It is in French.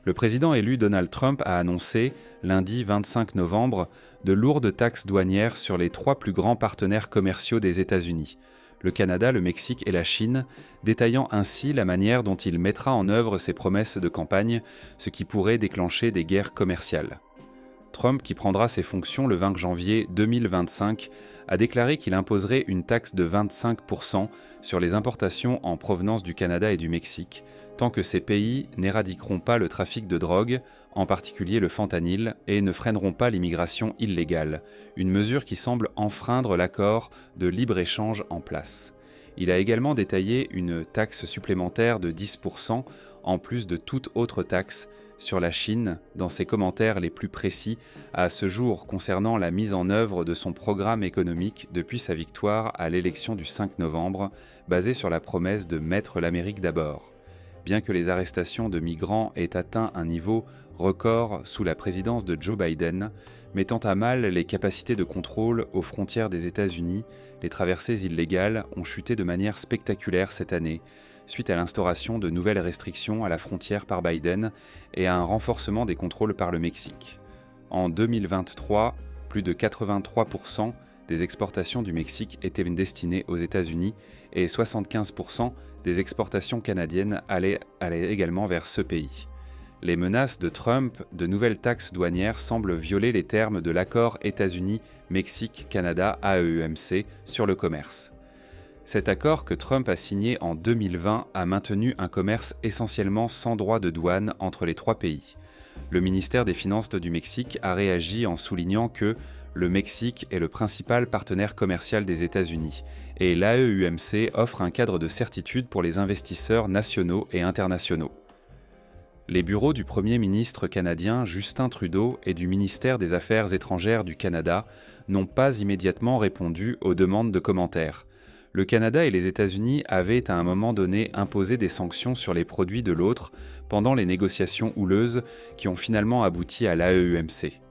Le président élu Donald Trump a annoncé, lundi 25 novembre, de lourdes taxes douanières sur les 3 plus grands partenaires commerciaux des États-Unis, le Canada, le Mexique et la Chine, détaillant ainsi la manière dont il mettra en œuvre ses promesses de campagne, ce qui pourrait déclencher des guerres commerciales. Trump, qui prendra ses fonctions le 20 janvier 2025, a déclaré qu'il imposerait une taxe de 25% sur les importations en provenance du Canada et du Mexique, tant que ces pays n'éradiqueront pas le trafic de drogue, en particulier le fentanyl, et ne freineront pas l'immigration illégale, une mesure qui semble enfreindre l'accord de libre-échange en place. Il a également détaillé une taxe supplémentaire de 10%, en plus de toute autre taxe, sur la Chine dans ses commentaires les plus précis à ce jour concernant la mise en œuvre de son programme économique depuis sa victoire à l'élection du 5 novembre, basée sur la promesse de mettre l'Amérique d'abord. Bien que les arrestations de migrants aient atteint un niveau record sous la présidence de Joe Biden, mettant à mal les capacités de contrôle aux frontières des États-Unis, les traversées illégales ont chuté de manière spectaculaire cette année, suite à l'instauration de nouvelles restrictions à la frontière par Biden et à un renforcement des contrôles par le Mexique. En 2023, plus de 83% des exportations du Mexique étaient destinées aux États-Unis et 75% des exportations canadiennes allaient également vers ce pays. Les menaces de Trump de nouvelles taxes douanières semblent violer les termes de l'accord États-Unis-Mexique-Canada AEUMC sur le commerce. Cet accord que Trump a signé en 2020 a maintenu un commerce essentiellement sans droit de douane entre les 3 pays. Le ministère des Finances du Mexique a réagi en soulignant que le Mexique est le principal partenaire commercial des États-Unis et l'AEUMC offre un cadre de certitude pour les investisseurs nationaux et internationaux. Les bureaux du Premier ministre canadien Justin Trudeau et du ministère des Affaires étrangères du Canada n'ont pas immédiatement répondu aux demandes de commentaires. Le Canada et les États-Unis avaient à un moment donné imposé des sanctions sur les produits de l'autre pendant les négociations houleuses qui ont finalement abouti à l'AEUMC.